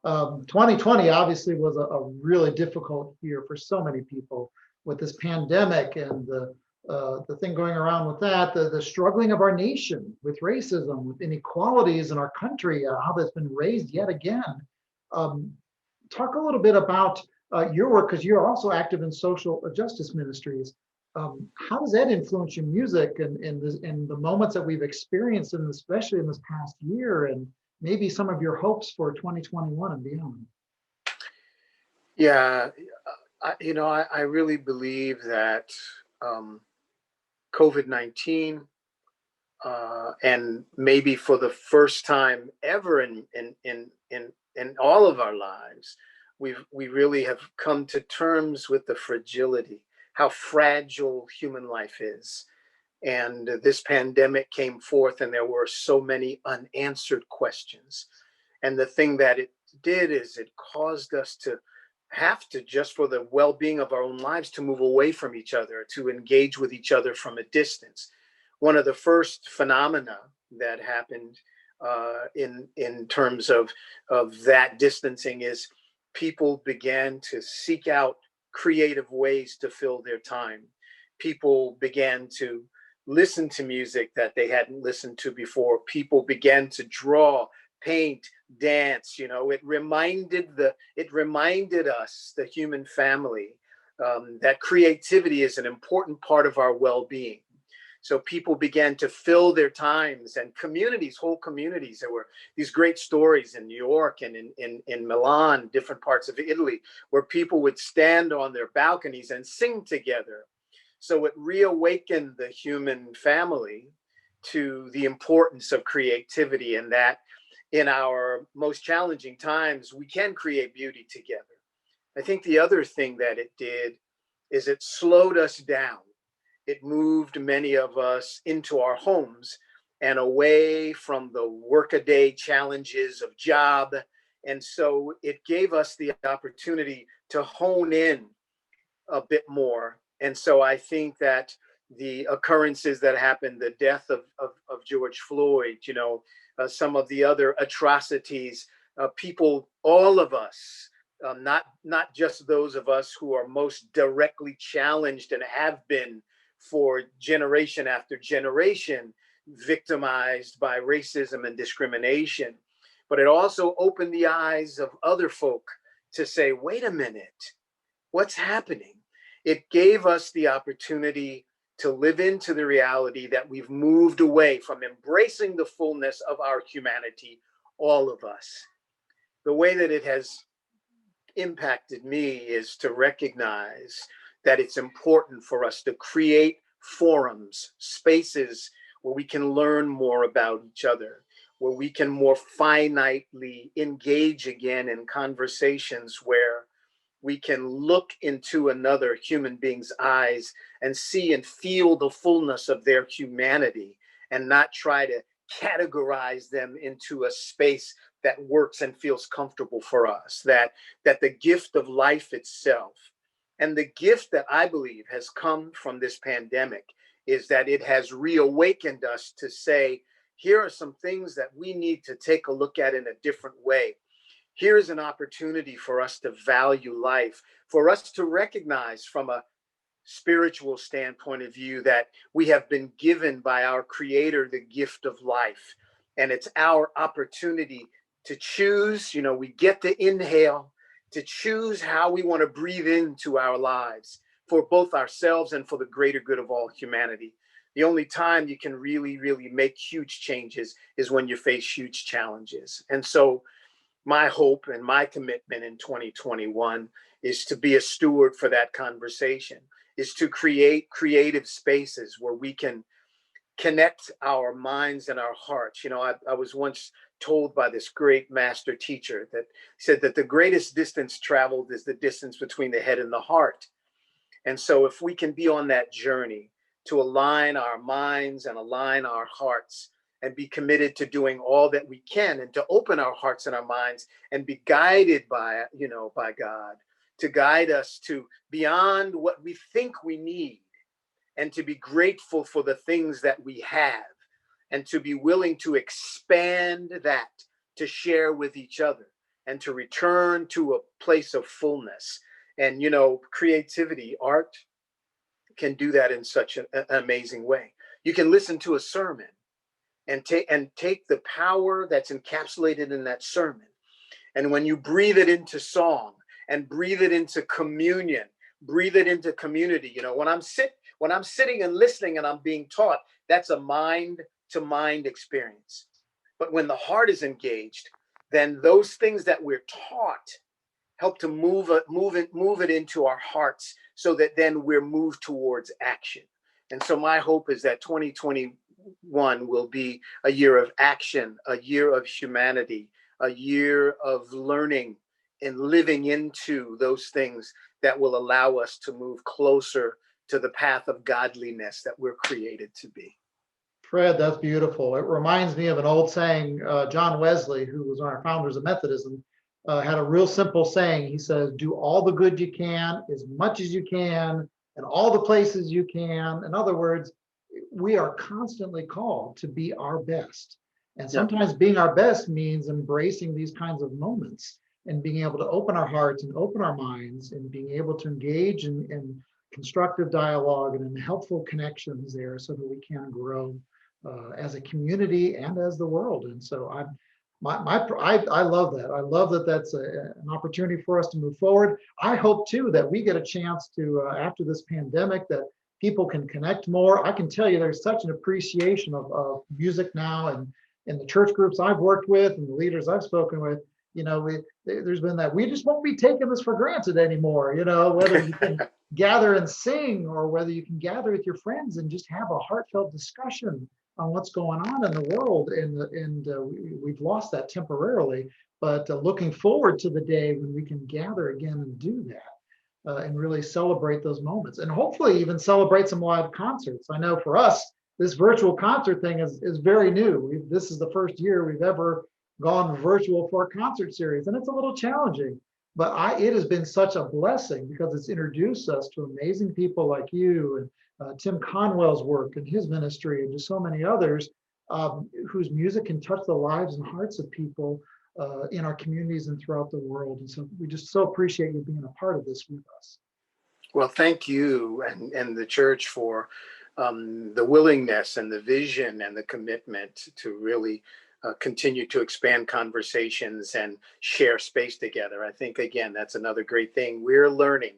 2020 obviously was a really difficult year for so many people with this pandemic and the thing going around with that, the struggling of our nation with racism, with inequalities in our country, how that's been raised yet again. Um, Talk a little bit about your work, because you're also active in social justice ministries. How does that influence your music and the moments that we've experienced, and especially in this past year, and maybe some of your hopes for 2021 and beyond? Yeah, I really believe that um, COVID-19, and maybe for the first time ever in all of our lives, we really have come to terms with the fragility, how fragile human life is. And this pandemic came forth, and there were so many unanswered questions. And the thing that it did is it caused us to have to, just for the well-being of our own lives, to move away from each other, to engage with each other from a distance. One of the first phenomena that happened in terms of that distancing is people began to seek out creative ways to fill their time. People began to listen to music that they hadn't listened to before. People began to draw, paint, dance. It reminded us, the human family, that creativity is an important part of our well-being. So people began to fill their times, and communities, whole communities. There were these great stories in New York and in Milan, different parts of Italy, where people would stand on their balconies and sing together. So it reawakened the human family to the importance of creativity, and that in our most challenging times, we can create beauty together. I think the other thing that it did is it slowed us down. It moved many of us into our homes and away from the workaday challenges of job. And so it gave us the opportunity to hone in a bit more. And so I think that the occurrences that happened, the death of George Floyd, some of the other atrocities, people, all of us, not just those of us who are most directly challenged and have been for generation after generation, victimized by racism and discrimination. But it also opened the eyes of other folk to say, wait a minute, what's happening? It gave us the opportunity to live into the reality that we've moved away from embracing the fullness of our humanity, all of us. The way that it has impacted me is to recognize that it's important for us to create forums, spaces where we can learn more about each other, where we can more finitely engage again in conversations where we can look into another human being's eyes and see and feel the fullness of their humanity, and not try to categorize them into a space that works and feels comfortable for us. That the gift of life itself, and the gift that I believe has come from this pandemic, is that it has reawakened us to say, here are some things that we need to take a look at in a different way. Here's an opportunity for us to value life, for us to recognize from a spiritual standpoint of view that we have been given by our Creator the gift of life. And it's our opportunity to choose. We get to inhale, to choose how we want to breathe into our lives for both ourselves and for the greater good of all humanity. The only time you can really, really make huge changes is when you face huge challenges. And so my hope and my commitment in 2021 is to be a steward for that conversation, is to create creative spaces where we can connect our minds and our hearts. I was once told by this great master teacher that said that the greatest distance traveled is the distance between the head and the heart. And so if we can be on that journey to align our minds and align our hearts and be committed to doing all that we can, and to open our hearts and our minds and be guided by God, to guide us to beyond what we think we need, and to be grateful for the things that we have, and to be willing to expand that, to share with each other. and to return to a place of fullness. And, creativity, art can do that in such an amazing way. You can listen to a sermon and take the power that's encapsulated in that sermon. And when you breathe it into song and breathe it into communion, breathe it into community, when I'm sitting and listening and I'm being taught, that's a mind to mind experience. But when the heart is engaged, then those things that we're taught help to move it into our hearts, so that then we're moved towards action. And so my hope is that 2021 will be a year of action, a year of humanity, a year of learning and living into those things that will allow us to move closer to the path of godliness that we're created to be. Fred, that's beautiful. It reminds me of an old saying. John Wesley, who was one of our founders of Methodism, had a real simple saying. He says, do all the good you can, as much as you can, and all the places you can. In other words, we are constantly called to be our best. And sometimes being our best means embracing these kinds of moments and being able to open our hearts and open our minds and being able to engage in constructive dialogue and in helpful connections there, so that we can grow as a community and as the world. And so I love that. I love that that's an opportunity for us to move forward. I hope too that we get a chance to, after this pandemic, that people can connect more. I can tell you there's such an appreciation of music now, and in the church groups I've worked with and the leaders I've spoken with, there's been that we just won't be taking this for granted anymore. Whether you can gather and sing, or whether you can gather with your friends and just have a heartfelt discussion on what's going on in the world. And we've lost that temporarily, but looking forward to the day when we can gather again and do that, and really celebrate those moments, and hopefully even celebrate some live concerts. I know for us, this virtual concert thing is very new. This is the first year we've ever gone virtual for a concert series, and it's a little challenging, but it has been such a blessing, because it's introduced us to amazing people like you, and Tim Conwell's work and his ministry, and just so many others whose music can touch the lives and hearts of people in our communities and throughout the world. And so we just so appreciate you being a part of this with us. Well, thank you and the church for the willingness and the vision and the commitment to really continue to expand conversations and share space together. I think, again, that's another great thing. We're learning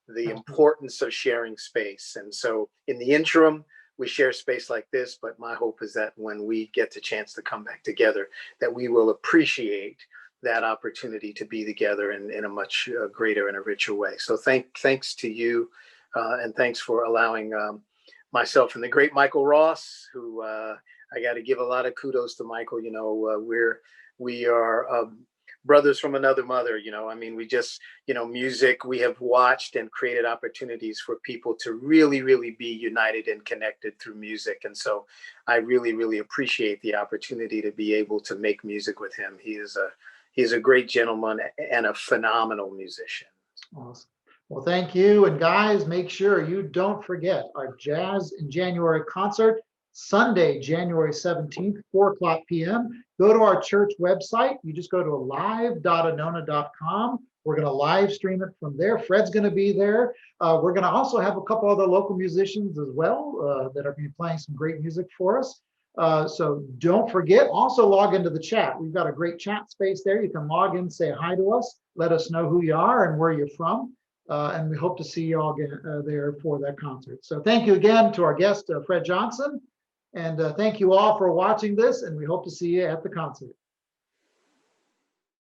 the importance of sharing space. And so in the interim, we share space like this, but my hope is that when we get the chance to come back together, that we will appreciate that opportunity to be together in a much greater and a richer way. So thanks to you, and thanks for allowing myself and the great Michael Ross, who I got to give a lot of kudos to Michael. We are brothers from another mother. We just, music, we have watched and created opportunities for people to really, really be united and connected through music. And so I really, really appreciate the opportunity to be able to make music with him. He's a great gentleman and a phenomenal musician. Awesome. Well, thank you. And guys, make sure you don't forget our Jazz in January concert, Sunday, January 17th, 4:00 p.m. Go to our church website. You just go to live.anona.com. We're going to live stream it from there. Fred's going to be there. We're going to also have a couple other local musicians as well that are going to be playing some great music for us. So don't forget, also log into the chat. We've got a great chat space there. You can log in, say hi to us, let us know who you are and where you're from. And we hope to see you all there for that concert. So thank you again to our guest, Fred Johnson. And thank you all for watching this, and we hope to see you at the concert.